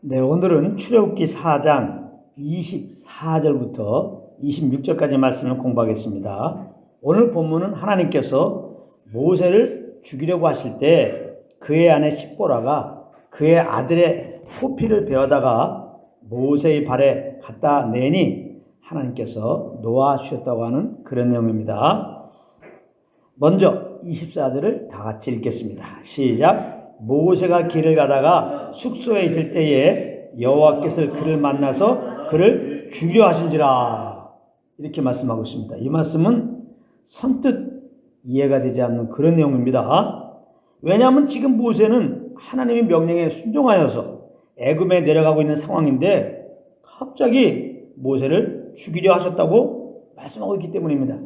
네, 오늘은 출애굽기 4장 24절부터 26절까지 말씀을 공부하겠습니다. 오늘 본문은 하나님께서 모세를 죽이려고 하실 때 그의 아내 십보라가 그의 아들의 포피를 베어다가 모세의 발에 갖다 내니 하나님께서 놓아주셨다고 하는 그런 내용입니다. 먼저 24절을 다 같이 읽겠습니다. 시작. 모세가 길을 가다가 숙소에 있을 때에 여호와께서 그를 만나서 그를 죽이려 하신지라, 이렇게 말씀하고 있습니다. 이 말씀은 선뜻 이해가 되지 않는 그런 내용입니다. 왜냐하면 지금 모세는 하나님의 명령에 순종하여서 애굽에 내려가고 있는 상황인데 갑자기 모세를 죽이려 하셨다고 말씀하고 있기 때문입니다.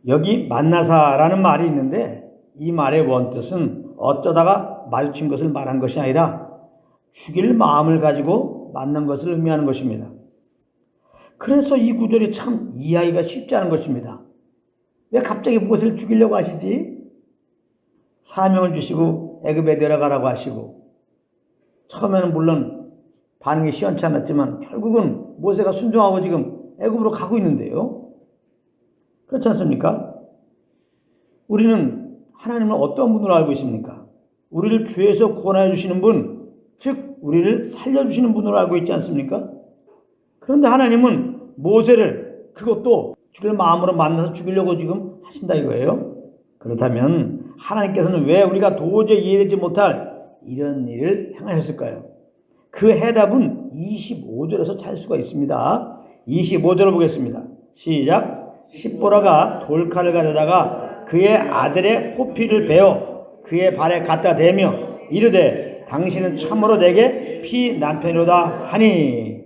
여기 만나사라는 말이 있는데 이 말의 원뜻은 어쩌다가 마주친 것을 말한 것이 아니라 죽일 마음을 가지고 만난 것을 의미하는 것입니다. 그래서 이 구절이 참 이해하기가 쉽지 않은 것입니다. 왜 갑자기 모세를 죽이려고 하시지? 사명을 주시고 애굽에 내려가라고 하시고, 처음에는 물론 반응이 시원치 않았지만 결국은 모세가 순종하고 지금 애굽으로 가고 있는데요. 그렇지 않습니까? 우리는 하나님을 어떤 분으로 알고 있습니까? 우리를 죄에서 구원해 주시는 분, 즉 우리를 살려주시는 분으로 알고 있지 않습니까? 그런데 하나님은 모세를 그것도 죽일 마음으로 만나서 죽이려고 지금 하신다 이거예요. 그렇다면 하나님께서는 왜 우리가 도저히 이해되지 못할 이런 일을 행하셨을까요? 그 해답은 25절에서 찾을 수가 있습니다. 25절을 보겠습니다. 시작. 십보라가 돌칼을 가져다가 그의 아들의 포피를 베어 그의 발에 갖다 대며 이르되 당신은 참으로 내게 피 남편이로다 하니.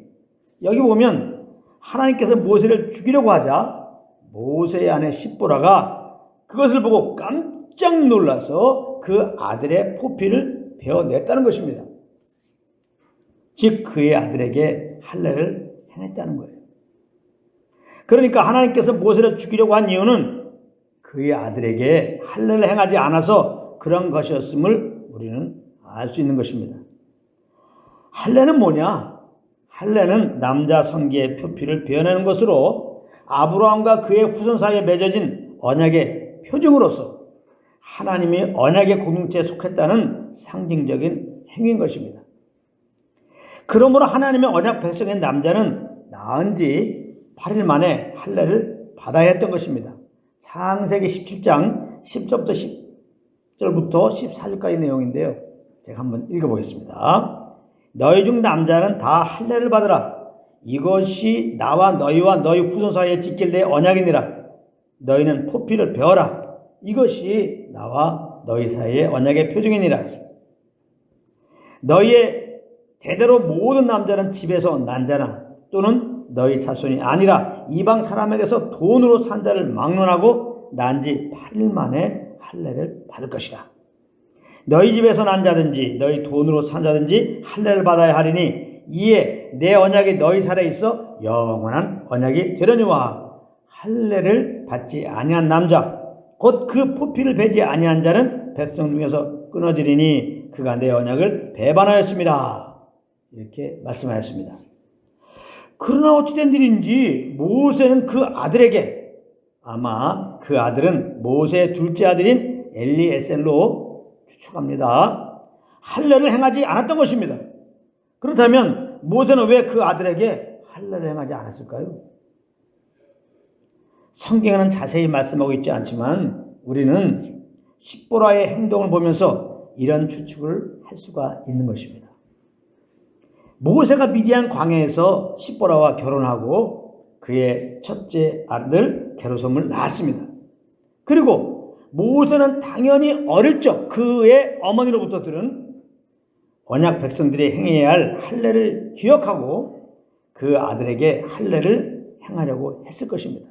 여기 보면 하나님께서 모세를 죽이려고 하자 모세의 아내 십보라가 그것을 보고 깜짝 놀라서 그 아들의 포피를 베어냈다는 것입니다. 즉 그의 아들에게 할례를 행했다는 거예요. 그러니까 하나님께서 모세를 죽이려고 한 이유는 그의 아들에게 할례를 행하지 않아서 그런 것이었음을 우리는 알 수 있는 것입니다. 할례는 뭐냐? 할례는 남자 성기의 표피를 베어내는 것으로 아브라함과 그의 후손 사이에 맺어진 언약의 표징으로서 하나님이 언약의 공동체에 속했다는 상징적인 행위인 것입니다. 그러므로 하나님의 언약 백성인 남자는 낳은 지 8일 만에 할례를 받아야 했던 것입니다. 창세기 17장 10절부터 10절부터 14절까지 내용인데요. 제가 한번 읽어보겠습니다. 너희 중 남자는 다 할례를 받으라. 이것이 나와 너희와 너희 후손 사이에 지킬 내 언약이니라. 너희는 포피를 베어라. 이것이 나와 너희 사이의 언약의 표징이니라. 너희의 대대로 모든 남자는 집에서 난 자나 또는 너희 자손이 아니라 이방 사람에게서 돈으로 산 자를 막론하고 난 지 8일 만에 할례를 받을 것이다. 너희 집에서 난 자든지 너희 돈으로 산 자든지 할례를 받아야 하리니 이에 내 언약이 너희 살에 있어 영원한 언약이 되려니와. 할례를 받지 아니한 남자 곧 그 포피를 베지 아니한 자는 백성 중에서 끊어지리니 그가 내 언약을 배반하였습니다. 이렇게 말씀하였습니다. 그러나 어찌된 일인지 모세는 그 아들에게, 아마 그 아들은 모세의 둘째 아들인 엘리에셀로 추측합니다, 할례를 행하지 않았던 것입니다. 그렇다면 모세는 왜 그 아들에게 할례를 행하지 않았을까요? 성경에는 자세히 말씀하고 있지 않지만 우리는 십보라의 행동을 보면서 이런 추측을 할 수가 있는 것입니다. 모세가 미디안 광야에서 십보라와 결혼하고 그의 첫째 아들 게르솜을 낳았습니다. 그리고 모세는 당연히 어릴 적 그의 어머니로부터 들은 언약 백성들이 행해야 할 할례를 기억하고 그 아들에게 할례를 행하려고 했을 것입니다.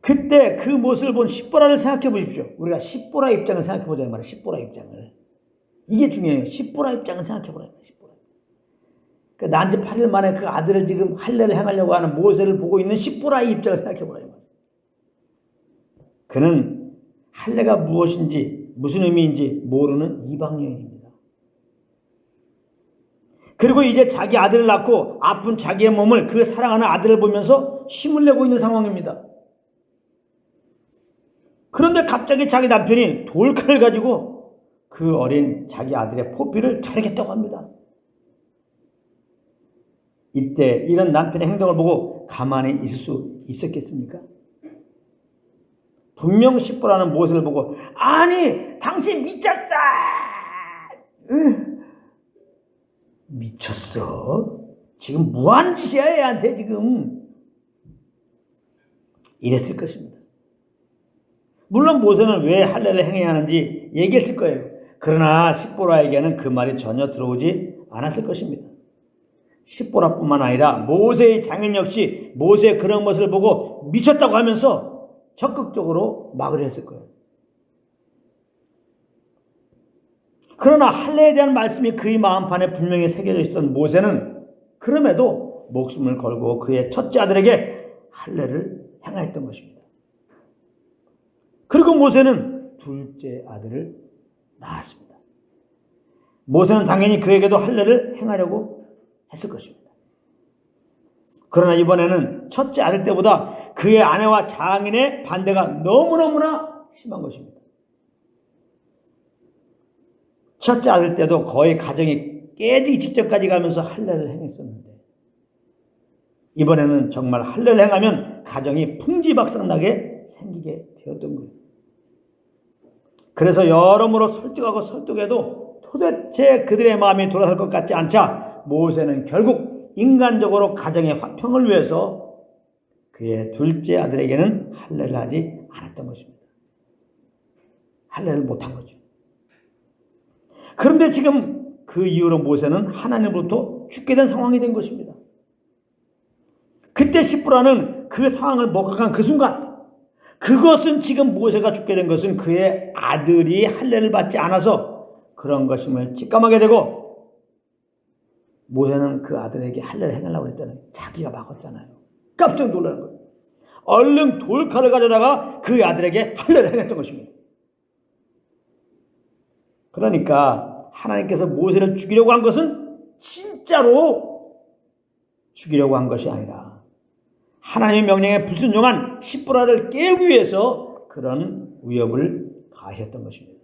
그때 그 모습을 본 십보라를 생각해 보십시오. 우리가 십보라 입장을 생각해 보자는 말이에요. 십보라 입장을. 이게 중요해요. 십보라 입장을 생각해 보라는 거예요. 난 지 8일 만에 그 아들을 지금 할례를 행하려고 하는 모세를 보고 있는 십보라의 입장을 생각해 보라는 거예요. 그는 할례가 무엇인지 무슨 의미인지 모르는 이방 여인입니다. 그리고 이제 자기 아들을 낳고 아픈 자기의 몸을 그 사랑하는 아들을 보면서 힘을 내고 있는 상황입니다. 그런데 갑자기 자기 남편이 돌칼을 가지고 그 어린 자기 아들의 포피를 자르겠다고 합니다. 이때 이런 남편의 행동을 보고 가만히 있을 수 있었겠습니까? 분명 십보라는 모세를 보고 아니 당신 미쳤다. 미쳤어? 지금 뭐하는 짓이야 애한테 지금. 이랬을 것입니다. 물론 모세는 왜 할례를 행해야 하는지 얘기했을 거예요. 그러나 십보라에게는 그 말이 전혀 들어오지 않았을 것입니다. 십보라뿐만 아니라 모세의 장인 역시 모세의 그런 것을 보고 미쳤다고 하면서 적극적으로 막으려 했을 거예요. 그러나 할례에 대한 말씀이 그의 마음판에 분명히 새겨져 있었던 모세는 그럼에도 목숨을 걸고 그의 첫째 아들에게 할례를 행하였던 것입니다. 그리고 모세는 둘째 아들을 낳았습니다. 모세는 당연히 그에게도 할례를 행하려고 했을 것입니다. 그러나 이번에는 첫째 아들 때보다 그의 아내와 장인의 반대가 너무너무나 심한 것입니다. 첫째 아들 때도 거의 가정이 깨지기 직전까지 가면서 할례를 행했었는데 이번에는 정말 할례를 행하면 가정이 풍지박산나게 생기게 되었던 거예요. 그래서 여러모로 설득하고 설득해도 도대체 그들의 마음이 돌아설 것 같지 않자 모세는 결국 인간적으로 가정의 화평을 위해서 그의 둘째 아들에게는 할례를 하지 않았던 것입니다. 할례를 못한 거죠. 그런데 지금 그 이후로 모세는 하나님으로부터 죽게 된 상황이 된 것입니다. 그때 십보라는 그 상황을 목격한 그 순간 그것은 지금 모세가 죽게 된 것은 그의 아들이 할례를 받지 않아서 그런 것임을 직감하게 되고 모세는 그 아들에게 할례를 행하려고 했더니 자기가 막았잖아요. 깜짝 놀라는 거예요. 얼른 돌칼을 가져다가 그 아들에게 할례를 행했던 것입니다. 그러니까 하나님께서 모세를 죽이려고 한 것은 진짜로 죽이려고 한 것이 아니라 하나님의 명령에 불순종한 십보라를 깨우기 위해서 그런 위협을 가하셨던 것입니다.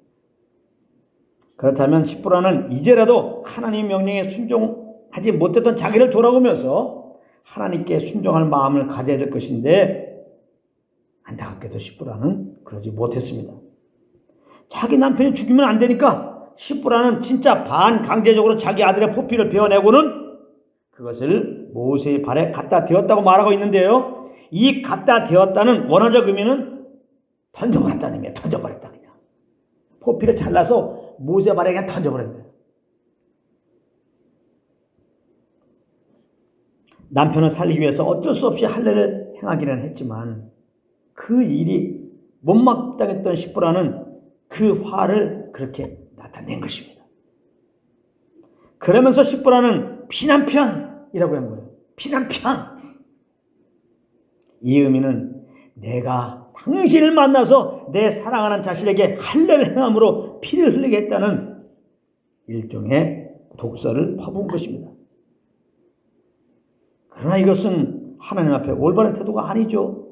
그렇다면 십보라는 이제라도 하나님의 명령에 순종하지 못했던 자기를 돌아보면서 하나님께 순종할 마음을 가져야 될 것인데 안타깝게도 십보라는 그러지 못했습니다. 자기 남편이 죽이면 안 되니까 십보라는 진짜 반강제적으로 자기 아들의 포피를 베어내고는 그것을 모세의 발에 갖다 대었다고 말하고 있는데요. 이 갖다 대었다는 원어적 의미는 던져버렸다는 의미예요. 던져버렸다 그냥. 포피를 잘라서 모세 발에 그냥 던져버렸어요. 남편을 살리기 위해서 어쩔 수 없이 할례를 행하기는 했지만 그 일이 못마땅했던 십보라는 그 화를 그렇게 나타낸 것입니다. 그러면서 십보라는 피난편이라고 한 거예요. 피난편. 이 의미는 내가 당신을 만나서 내 사랑하는 자신에게 할례를 행함으로 피를 흘리게 했다는 일종의 독서를 퍼부은 것입니다. 그러나 이것은 하나님 앞에 올바른 태도가 아니죠.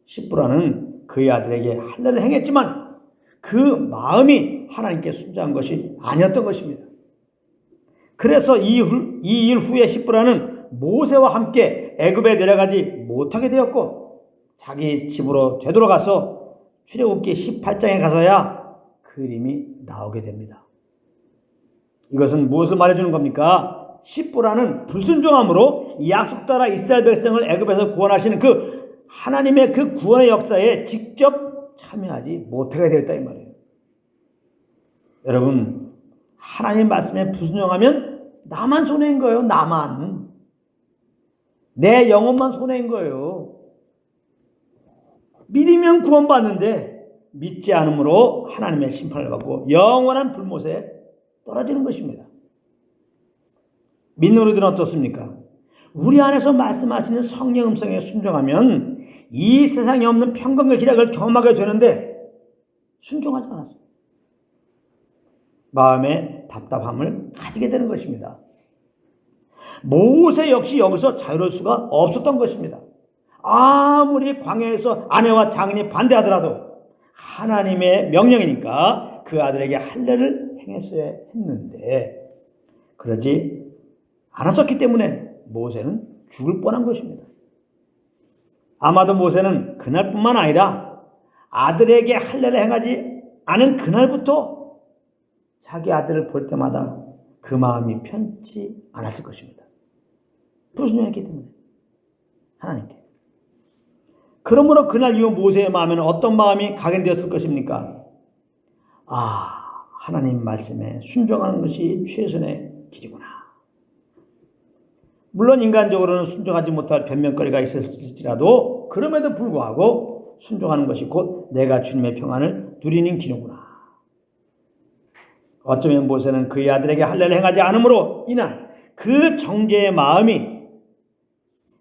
십보라는 그의 아들에게 할례를 행했지만 그 마음이 하나님께 순종한 것이 아니었던 것입니다. 그래서 이 일 후에 십보라는 모세와 함께 애굽에 내려가지 못하게 되었고 자기 집으로 되돌아가서 출애굽기 18장에 가서야 그림이 나오게 됩니다. 이것은 무엇을 말해주는 겁니까? 십보라는 불순종함으로 약속 따라 이스라엘 백성을 애굽에서 구원하시는 그 하나님의 그 구원의 역사에 직접 참여하지 못하게 되었다 이 말이에요. 여러분, 하나님 말씀에 불순종하면 나만 손해인 거예요. 나만. 내 영혼만 손해인 거예요. 믿으면 구원받는데 믿지 않으므로 하나님의 심판을 받고 영원한 불못에 떨어지는 것입니다. 믿는 우리들은 어떻습니까? 우리 안에서 말씀하시는 성령 음성에 순종하면 이 세상에 없는 평강과 기락을 경험하게 되는데 순종하지 않았어요. 마음의 답답함을 가지게 되는 것입니다. 모세 역시 여기서 자유로울 수가 없었던 것입니다. 아무리 광야에서 아내와 장인이 반대하더라도 하나님의 명령이니까 그 아들에게 할례를 행했어야 했는데 그러지 않았었기 때문에 모세는 죽을 뻔한 것입니다. 아마도 모세는 그날뿐만 아니라 아들에게 할례를 행하지 않은 그날부터 자기 아들을 볼 때마다 그 마음이 편치 않았을 것입니다. 불순종했기 때문에 하나님께. 그러므로 그날 이후 모세의 마음에는 어떤 마음이 각인되었을 것입니까? 하나님 말씀에 순종하는 것이 최선의 길이구나. 물론 인간적으로는 순종하지 못할 변명거리가 있었을지라도 그럼에도 불구하고 순종하는 것이 곧 내가 주님의 평안을 누리는 길이구나. 어쩌면 모세는 그의 아들에게 할례를 행하지 않음으로 인한 그 정죄의 마음이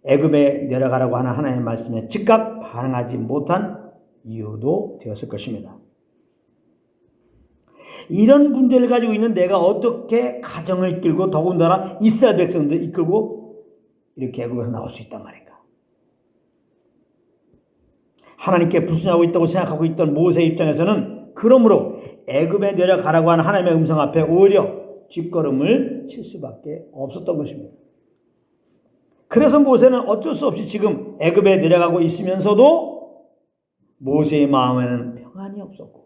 애굽에 내려가라고 하는 하나님의 말씀에 즉각 반응하지 못한 이유도 되었을 것입니다. 이런 문제를 가지고 있는 내가 어떻게 가정을 이끌고 더군다나 이스라엘 백성들을 이끌고 이렇게 애굽에서 나올 수 있단 말인가. 하나님께 불순종하고 있다고 생각하고 있던 모세 입장에서는 그러므로 애굽에 내려가라고 하는 하나님의 음성 앞에 오히려 뒷걸음을 칠 수밖에 없었던 것입니다. 그래서 모세는 어쩔 수 없이 지금 애굽에 내려가고 있으면서도 모세의 마음에는 평안이 없었고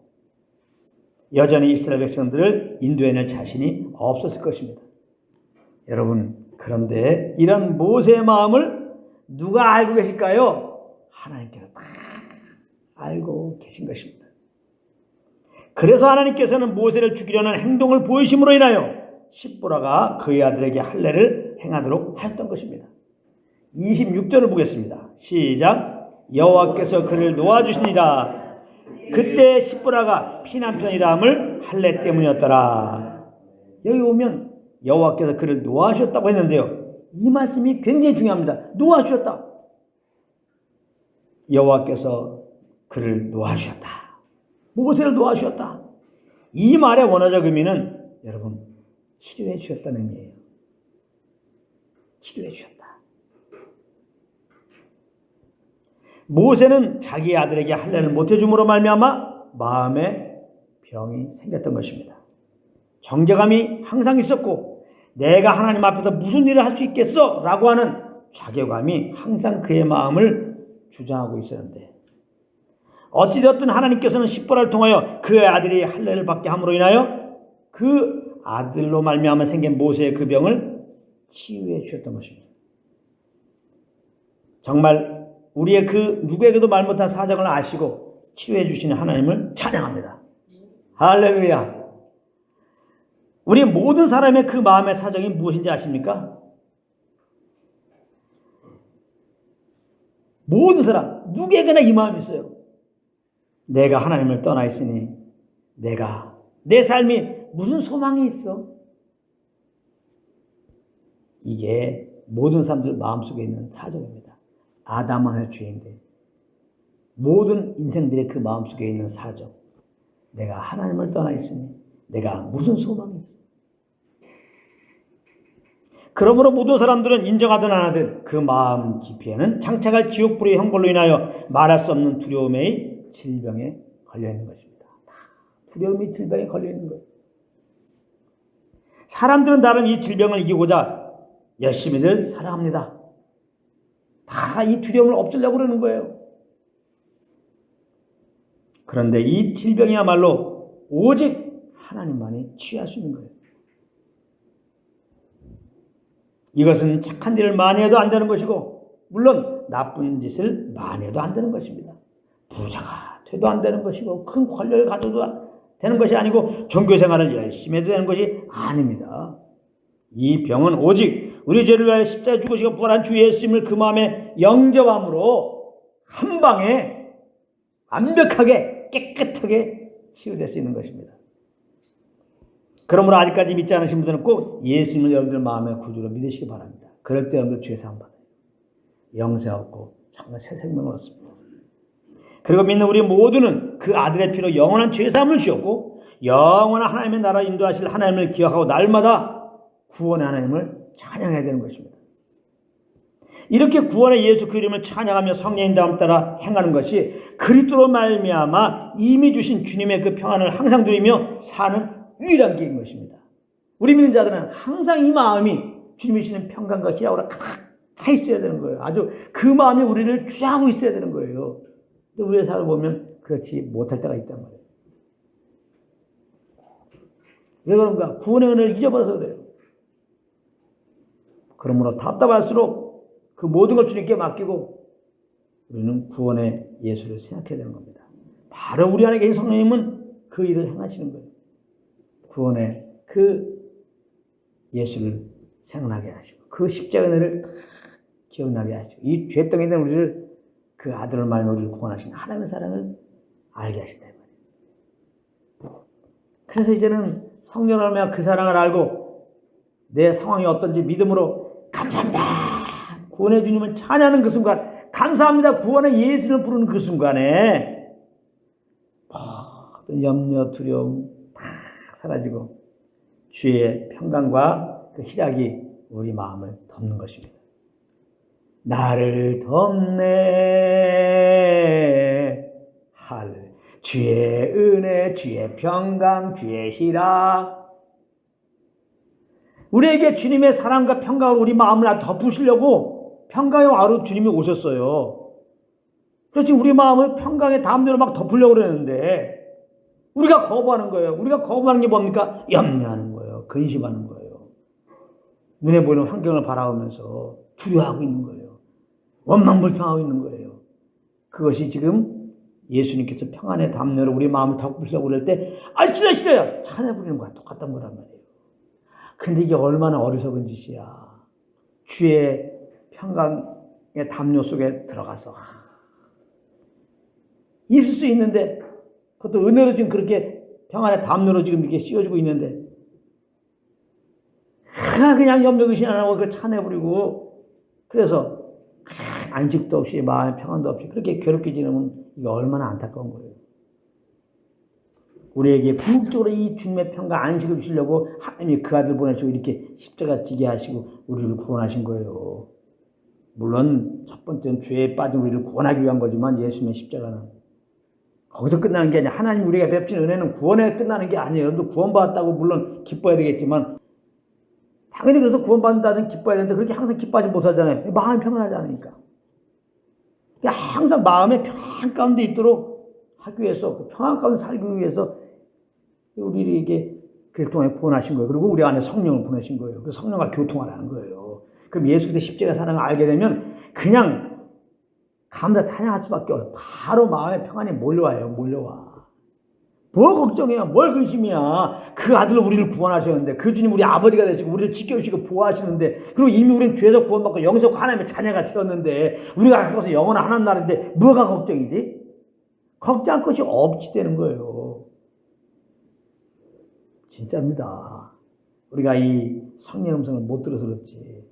여전히 이스라엘 백성들을 인도해낼 자신이 없었을 것입니다. 여러분, 그런데 이런 모세의 마음을 누가 알고 계실까요? 하나님께서 다 알고 계신 것입니다. 그래서 하나님께서는 모세를 죽이려는 행동을 보이심으로 인하여 십보라가 그의 아들에게 할례를 행하도록 하였던 것입니다. 26절을 보겠습니다. 시작. 여호와께서 그를 놓아주시니라. 그때 십보라가 피난편이라함을 할례 때문이었더라. 여기 보면 여호와께서 그를 놓아주셨다고 했는데요. 이 말씀이 굉장히 중요합니다. 놓아주셨다. 여호와께서 그를 놓아주셨다. 모세를 놓아주셨다. 이 말의 원어적 의미는 여러분 치료해 주셨다는 의미예요. 치료해 주셨다. 모세는 자기 아들에게 할례를 못해줌으로 말미암아 마음에 병이 생겼던 것입니다. 정죄감이 항상 있었고 내가 하나님 앞에서 무슨 일을 할 수 있겠어? 라고 하는 자괴감이 항상 그의 마음을 주장하고 있었는데 어찌되었든 하나님께서는 십보라를 통하여 그의 아들이 할례를 받게 함으로 인하여 그 아들로 말미암아 생긴 모세의 그 병을 치유해 주셨던 것입니다. 정말 우리의 그 누구에게도 말 못한 사정을 아시고 치유해 주시는 하나님을 찬양합니다. 할렐루야. 우리 모든 사람의 그 마음의 사정이 무엇인지 아십니까? 모든 사람 누구에게나 이 마음이 있어요. 내가 하나님을 떠나 있으니 내 삶이 무슨 소망이 있어? 이게 모든 사람들 마음속에 있는 사정입니다. 아담만의 죄인데 모든 인생들의 그 마음속에 있는 사정. 내가 하나님을 떠나 있으니 내가 무슨 소망이 있어? 그러므로 모든 사람들은 인정하든 안 하든 그 마음 깊이에는 장차갈 지옥불의 형벌로 인하여 말할 수 없는 두려움의 질병에 걸려있는 것입니다. 두려움의 질병에 걸려있는 거예요. 사람들은 나름 이 질병을 이기고자 열심히들 살아갑니다. 다 이 두려움을 없애려고 그러는 거예요. 그런데 이 질병이야말로 오직 하나님만이 치유할 수 있는 거예요. 이것은 착한 일을 많이 해도 안 되는 것이고 물론 나쁜 짓을 많이 해도 안 되는 것입니다. 부자가 돼도 안 되는 것이고 큰 권력을 가져도 되는 것이 아니고 종교생활을 열심히 해도 되는 것이 아닙니다. 이 병은 오직 우리 죄를 위하여 십자가에 죽으시고 부활한 주 예수님을 그 마음에 영접함으로 한 방에 완벽하게 깨끗하게 치유될 수 있는 것입니다. 그러므로 아직까지 믿지 않으신 분들은 꼭 예수님을 여러분들 마음의 구주로 믿으시기 바랍니다. 그럴 때 여러분들 죄 사함 받아요. 영생 얻고 정말 새 생명을 얻습니다. 그리고 믿는 우리 모두는 그 아들의 피로 영원한 죄 사함을 주었고 영원한 하나님의 나라 인도하실 하나님을 기억하고 날마다 구원의 하나님을 찬양해야 되는 것입니다. 이렇게 구원의 예수 그 이름을 찬양하며 성령님 다음 따라 행하는 것이 그리스도로 말미암아 이미 주신 주님의 그 평안을 항상 누리며 사는 유일한 길인 것입니다. 우리 믿는 자들은 항상 이 마음이 주님이 주시는 평강과 희락으로 가득 차 있어야 되는 거예요. 아주 그 마음이 우리를 주장하고 있어야 되는 거예요. 근데 우리의 삶을 보면 그렇지 못할 때가 있단 말이에요. 왜 그런가? 구원의 은혜를 잊어버려서 그래요. 그러므로 답답할수록 그 모든 걸 주님께 맡기고 우리는 구원의 예수를 생각해야 되는 겁니다. 바로 우리 안에 계신 성령님은 그 일을 행하시는 거예요. 구원의 그 예수를 생각나게 하시고 그 십자가의 은혜를 기억나게 하시고 이 죄덩이에 있는 우리를 그 아들을 말며 우리를 구원하신 하나님의 사랑을 알게 하신다 말이에요. 그래서 이제는 성령을 말며 그 사랑을 알고 내 상황이 어떤지 믿음으로 감사합니다. 구원의 주님을 찬양하는 그 순간, 감사합니다. 구원의 예수를 부르는 그 순간에 모든 염려, 두려움 다 사라지고 주의 평강과 그 희락이 우리 마음을 덮는 것입니다. 나를 덮네 할 주의 은혜, 주의 평강, 주의 희락. 우리에게 주님의 사랑과 평강으로 우리 마음을 덮으시려고 평강의 왕으로 주님이 오셨어요. 그래서 지금 우리 마음을 평강의 담요로 막 덮으려고 그러는데 우리가 거부하는 거예요. 우리가 거부하는 게 뭡니까? 염려하는 거예요. 근심하는 거예요. 눈에 보이는 환경을 바라보면서 두려워하고 있는 거예요. 원망불평하고 있는 거예요. 그것이 지금 예수님께서 평안의 담요로 우리 마음을 덮으려고 그럴 때 싫어요. 찬양 부리는 거와 똑같단 거란 말이에요. 근데 이게 얼마나 어리석은 짓이야. 주의 평강의 담요 속에 들어가서 있을 수 있는데 그것도 은혜로 지금 그렇게 평안의 담요로 지금 이렇게 씌워주고 있는데 그냥 염려 의심 안 하고 그걸 찬해 부리고 그래서 안식도 없이 마음의 평안도 없이 그렇게 괴롭게 지내면 이게 얼마나 안타까운 거예요. 우리에게 궁극적으로 이 주님의 평강 안식을 주시려고 하나님이 그 아들 보내시고 이렇게 십자가 지게 하시고 우리를 구원하신 거예요. 물론 첫 번째는 죄에 빠진 우리를 구원하기 위한 거지만 예수님의 십자가는 거기서 끝나는 게 아니라 하나님 우리가 베푸신 은혜는 구원에 끝나는 게 아니에요. 여러분도 구원받았다고 물론 기뻐야 되겠지만 당연히 그래서 구원받는다는 기뻐야 되는데 그렇게 항상 기뻐하지 못하잖아요. 마음이 평안하지 않으니까. 항상 마음의 평안 가운데 있도록 하기 위해서 그 평안 가운데 살기 위해서 우리에게 그를 통해 구원하신 거예요. 그리고 우리 안에 성령을 보내신 거예요. 그 성령과 교통하라는 거예요. 그럼 예수께서 십자가 사랑을 알게 되면 그냥 감사 찬양할 수밖에 없어요. 바로 마음의 평안이 몰려와요. 뭘 걱정해요? 뭘 근심이야? 그 아들로 우리를 구원하셨는데 그 주님 우리 아버지가 되시고 우리를 지켜주시고 보호하시는데 그리고 이미 우리는 죄에서 구원받고 영에서 하나님의 자녀가 되었는데 우리가 그것을 영원한 하나님 나라인데 뭐가 걱정이지? 걱정할 것이 없이 되는 거예요. 진짜입니다. 우리가 이 성령 음성을 못 들어서 그렇지.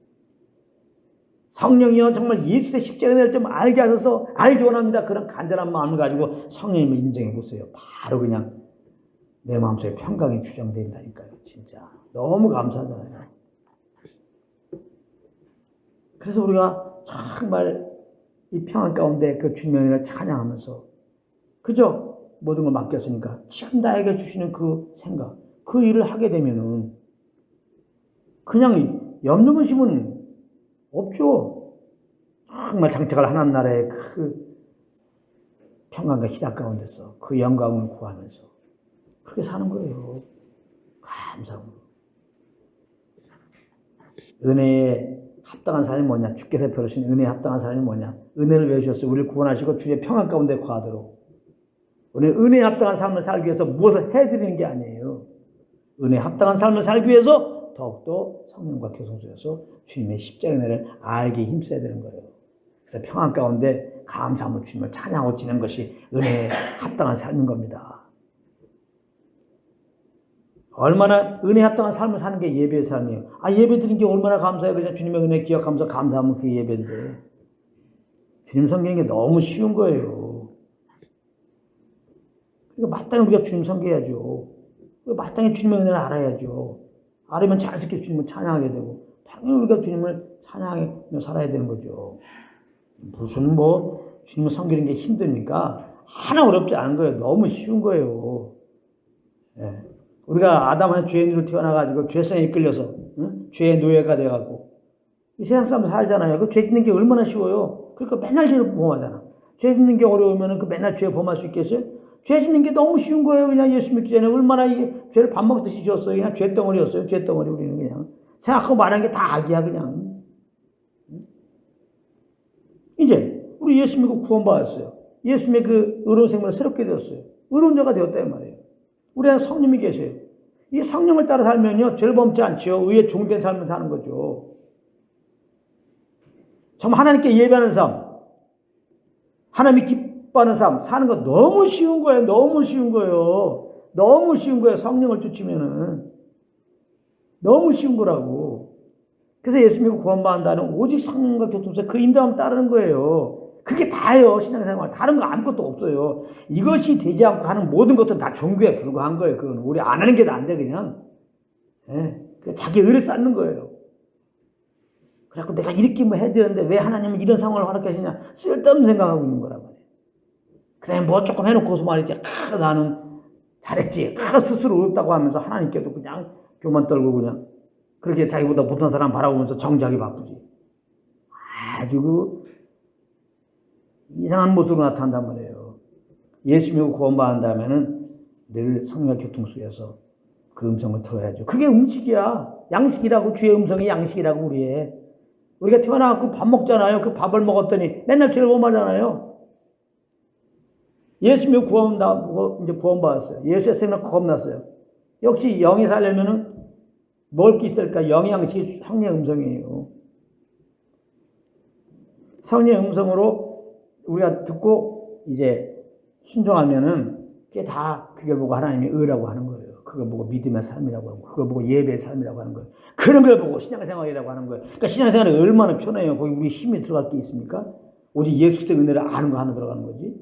성령이요 정말 예수의 십자가의 은혜를 좀 알게 하셔서 알기 원합니다. 그런 간절한 마음을 가지고 성령님을 인정해 보세요. 바로 그냥 내 마음속에 평강이 주장된다니까요. 진짜 너무 감사하잖아요. 그래서 우리가 정말 이 평안 가운데 그 주님의 은혜를 찬양하면서 그죠? 모든 걸 맡겼으니까 지금 나에게 주시는 그 생각 그 일을 하게 되면은 그냥 염려 근심은 없죠. 정말 장착할 하나님 나라의 그 평강과 희락 가운데서 그 영광을 구하면서 그렇게 사는 거예요. 감사함으로. 은혜에 합당한 삶이 뭐냐? 주께서 베푸신 은혜에 합당한 삶이 뭐냐? 은혜를 왜 주셨어요? 우리를 구원하시고 주의 평안 가운데 거하도록. 우리는 은혜에 합당한 삶을 살기 위해서 무엇을 해드리는 게 아니에요. 은혜에 합당한 삶을 살기 위해서 더욱더 성령과 교통속에서 주님의 십자가의 은혜를 알게 힘써야 되는 거예요. 그래서 평안 가운데 감사함으로 주님을 찬양하고 지내는 것이 은혜에 합당한 삶인 겁니다. 얼마나 은혜에 합당한 삶을 사는 게 예배의 삶이에요. 예배 드린 게 얼마나 감사해요. 그냥 주님의 은혜 기억하면서 감사하면 그게 예배인데 주님 섬기는 게 너무 쉬운 거예요. 그러니까 마땅히 우리가 주님 섬겨야죠. 마땅히 주님의 은혜를 알아야죠. 알으면 자연스럽게 주님을 찬양하게 되고 당연히 우리가 주님을 찬양하며 살아야 되는 거죠. 무슨 뭐 주님을 섬기는 게 힘듭니까? 하나 어렵지 않은 거예요. 너무 쉬운 거예요. 예. 우리가 아담한 죄인으로 태어나가지고 죄성에 이끌려서 죄의 노예가 돼갖고 이 세상 사람 살잖아요. 그 죄 짓는 게 얼마나 쉬워요. 그러니까 맨날 죄를 범하잖아. 죄 짓는 게 어려우면 그 맨날 죄 범할 수 있겠어요? 죄 짓는 게 너무 쉬운 거예요. 그냥 예수 믿기 전에 얼마나 이게 죄를 밥 먹듯이 지었어요. 그냥 죄덩어리였어요. 죄덩어리 우리는 그냥. 생각하고 말하는 게 다 악이야 그냥. 이제 우리 예수 믿고 구원받았어요. 예수님의 그 의로운 생명을 새롭게 되었어요. 의로운 자가 되었단 말이에요. 우리 안에 성령이 계세요. 이 성령을 따라 살면요. 죄를 범지 않죠. 의의 종된 삶을 사는 거죠. 정말 하나님께 예배하는 삶, 하나님이 기뻐하는 삶 사는 거 너무 쉬운 거예요. 너무 쉬운 거예요. 너무 쉬운 거예요. 성령을 쫓으면은. 너무 쉬운 거라고. 그래서 예수 믿고 구원받는다는 오직 성령과 교통서 그 인도함을 따르는 거예요. 그게 다예요. 신앙생활. 다른 거 아무것도 없어요. 이것이 되지 않고 하는 모든 것들은 다 종교에 불과한 거예요. 그건 우리 안 하는 게 나은데 그냥. 예. 자기 의를 쌓는 거예요. 그래갖고 내가 이렇게 뭐 해야 되는데 왜 하나님은 이런 상황을 허락하시냐. 쓸데없는 생각하고 있는 거란 말이에요. 그 다음에 뭐 조금 해놓고서 말이지. 나는 잘했지. 스스로 어렵다고 하면서 하나님께도 그냥 교만 떨고 그냥 그렇게 자기보다 못한 사람 바라보면서 정지하기 바쁘지. 아주 이상한 모습으로 나타난단 말이에요. 예수 믿고 구원받는다면은 늘 성령의 교통 속에서 그 음성을 들어야죠. 그게 음식이야. 양식이라고. 주의 음성이 양식이라고 우리의. 우리가 태어나고 밥 먹잖아요. 그 밥을 먹었더니 맨날 죄를 범하잖아요. 예수 믿고 구원받았어요. 예수의 생명 겁났어요. 역시 영이 살려면은 먹을 게 있을까? 영의 양식이 성령의 음성이에요. 성령의 음성으로 우리가 듣고 이제 순종하면은 그게 다 그걸 보고 하나님이 의라고 하는 거예요. 그걸 보고 믿음의 삶이라고 하고, 그걸 보고 예배의 삶이라고 하는 거예요. 그런 걸 보고 신앙생활이라고 하는 거예요. 그러니까 신앙생활이 얼마나 편해요. 거기 우리 힘이 들어갈 게 있습니까? 오직 예수 그리스도의 은혜를 아는 거 하나 들어가는 거지.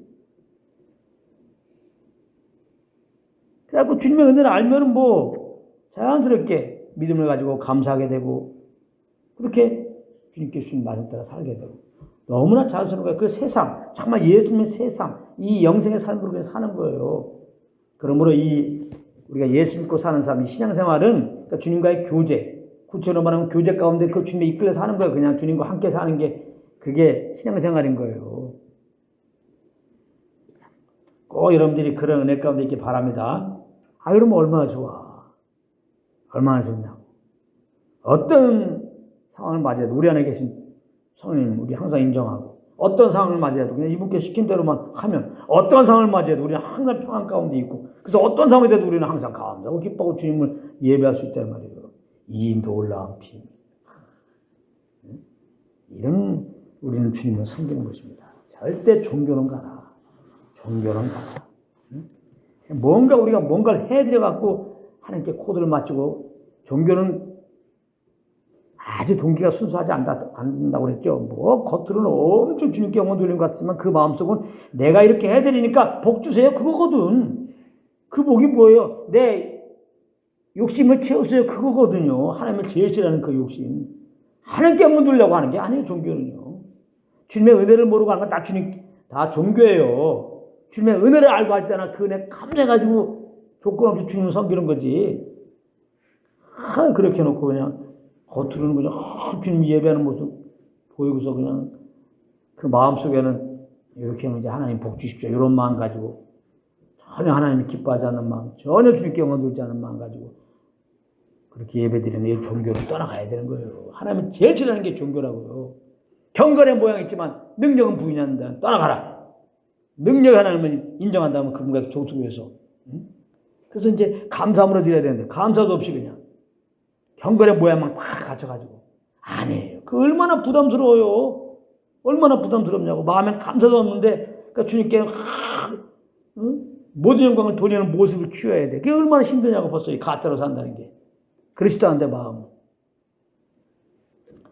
그래갖고 주님의 은혜를 알면은 뭐 자연스럽게 믿음을 가지고 감사하게 되고 그렇게 주님께 주신 말씀 따라 살게 되고 너무나 자연스러운 거예요. 그 세상, 정말 예수님의 세상, 이 영생의 삶으로 그냥 사는 거예요. 그러므로 우리가 예수 믿고 사는 삶, 이 신앙생활은 그러니까 주님과의 교제, 구체로 말하면 교제 가운데 그 주님에 이끌려서 사는 거예요. 그냥 주님과 함께 사는 게 그게 신앙생활인 거예요. 꼭 여러분들이 그런 은혜 가운데 있기 바랍니다. 그러면 얼마나 좋아. 얼마나 좋냐고. 어떤 상황을 맞이해도 우리 안에 계신 성령님 우리 항상 인정하고 어떤 상황을 맞이해도 그냥 이분께 시킨 대로만 하면 어떤 상황을 맞이해도 우리는 항상 평안 가운데 있고 그래서 어떤 상황이 돼도 우리는 항상 감사하고 기뻐하고 주님을 예배할 수 있단 말이에요. 이 놀라운 피. 이런 우리는 주님을 섬기는 것입니다. 절대 종교는 가라. 종교는 가라. 뭔가 우리가 뭔가를 해드려갖고 하나님께 코드를 맞추고 종교는 아주 동기가 순수하지 않는다고 그랬죠. 뭐 겉으로는 엄청 주님께 영혼 돌린 것 같지만 그 마음속은 내가 이렇게 해드리니까 복 주세요. 그거거든. 그 복이 뭐예요? 내 욕심을 채우세요. 그거거든요. 하나님을 제일 싫어하는 그 욕심. 하나님께 영혼 돌리려고 하는 게 아니에요. 종교는요. 주님의 은혜를 모르고 하는 건 다 다 종교예요. 주님의 은혜를 알고 할 때나 그 은혜 감사해가지고 조건 없이 주님을 섬기는 거지. 그렇게 해놓고 그냥 겉으로는 그냥 주님 예배하는 모습 보이고서 그냥 그 마음속에는 이렇게 하면 이제 하나님 복 주십시오. 이런 마음 가지고 전혀 하나님이 기뻐하지 않는 마음, 전혀 주님께 영광 돌지 않는 마음 가지고 그렇게 예배드리는 이 종교를 떠나가야 되는 거예요. 하나님은 제일 싫어하는 게 종교라고요. 경건의 모양이 있지만 능력은 부인한다. 떠나가라. 능력 하나님은 인정한다면 그분과 동속해서. 그래서 이제 감사함으로 드려야 되는데 감사도 없이 그냥 경건의 모양만 다 갖춰가지고 아니에요. 그 얼마나 부담스러워요. 얼마나 부담스럽냐고. 마음에 감사도 없는데 그러니까 주님께 모든 영광을 돌리는 모습을 취해야 돼. 그게 얼마나 힘드냐고 벌써 이 가짜로 산다는 게. 그렇지도 않은데 마음은.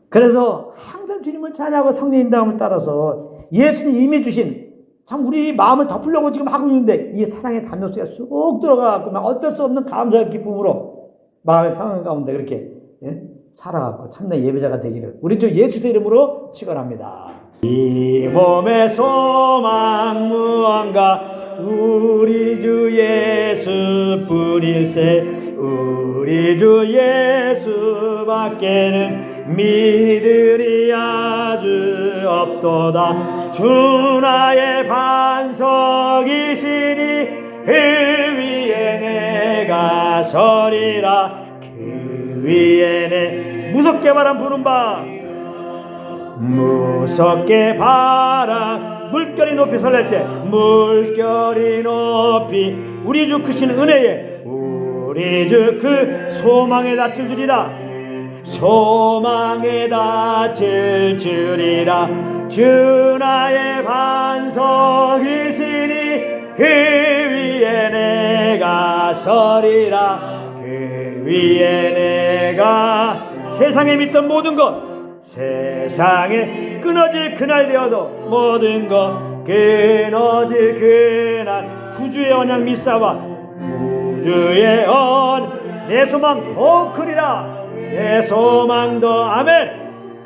그래서 항상 주님을 찬양하고 성령의 인도함을 따라서 예수님 이미 주신 참 우리 마음을 덮으려고 지금 하고 있는데 이 사랑의 담요 속에 쏙 들어가고 막 어쩔 수 없는 감사의 기쁨으로 마음의 평안 가운데 그렇게 살아갖고 참된 예배자가 되기를 우리 주 예수의 이름으로 축원합니다. 이 몸의 소망 무언가 우리 주 예수뿐일세. 우리 주 예수밖에는 믿으리 아주 없도다. 주 나의 반석이시니 그 위에 내가 서리라. 그 위에 내 무섭게 바람 부는 바 무섭게 바람 물결이 높이 설렐 때 물결이 높이 우리 주 크신 은혜에 우리 주 그 소망에 닿을 줄이라. 소망에 닿을 줄이라. 주 나의 반석이시니 그 위에 내가 서리라. 그 위에 내가 세상에 믿던 모든 것 세상에 끊어질 그날 되어도 모든 것 끊어질 그날 구주의 언약 믿사와 구주의 내 소망 더 크리라. 내 소망도 아멘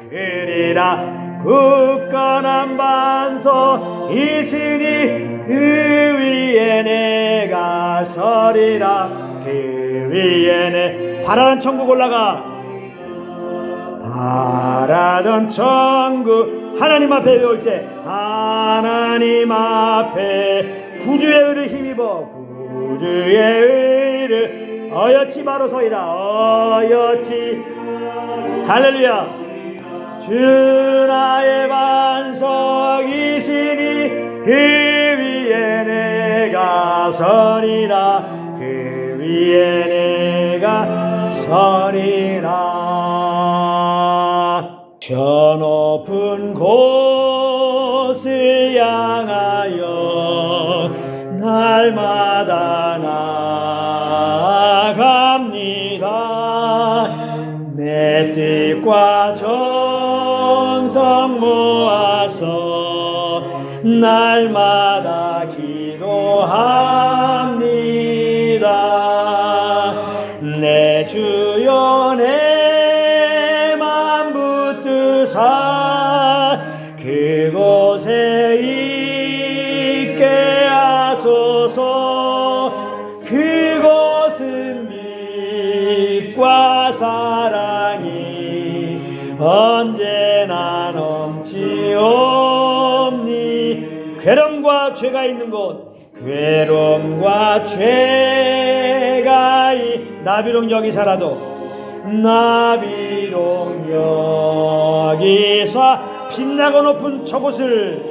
크리라. 굳건한 반석이시니 그 위에 내가 서리라. 그 위에 내 바라는 천국 올라가. 바라던 천국 하나님 앞에 외울 때 하나님 앞에 구주의 의를 힘입어 구주의 의를 어여치 바로 서이라. 어여치 할렐루야. 주 나의 반석이시니 그 위에 내가 서리라. 그 위에 내가 서리라. 저 높은 곳을 향하여 날마다 나아갑니다. 내 뜻과 정성 모아서 날마다 기도합니다. 내 주여 내 맘 붙드사 그곳에 있게 하소서. 그곳은 빛과 사랑이 언제나 넘치옵니. 괴로움과 죄가 있는 곳 괴로움과 죄가 나비롱 여기 살아도 나비롱 여기서 빛나고 높은 저곳을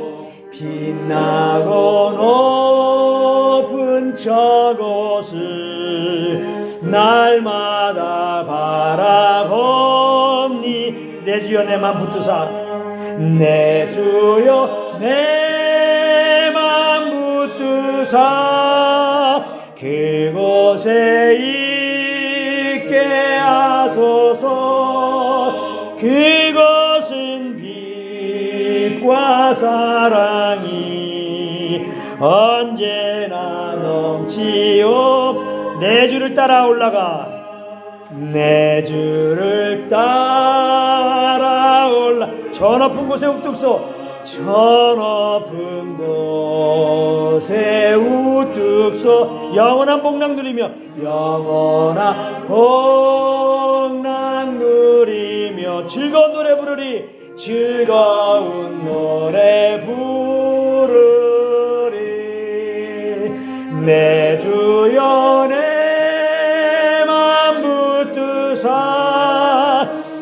빛나고 높은 저곳을 날마다 바라봅니. 내 주여 내 맘 붙드사 내 주여 내 맘 붙드사 그곳에 있게 하소서. 그것은 빛과 사랑이 언제나 넘치오. 내 주를 따라 올라가 내 주를 따라 올라. 저 높은 곳에 우뚝 서 저 높은 곳에 우뚝 서 영원한 복락 누리며 영원한 복락 누리며 즐거운 노래 부르리. 즐거운 노래 부르리. 내 주여 내 맘 붙드사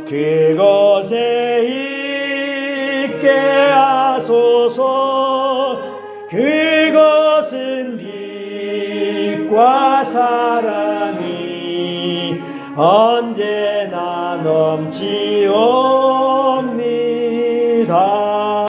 그곳에 있게 하소서. 그것은 빛과 사랑이 언제나 넘치옵니다.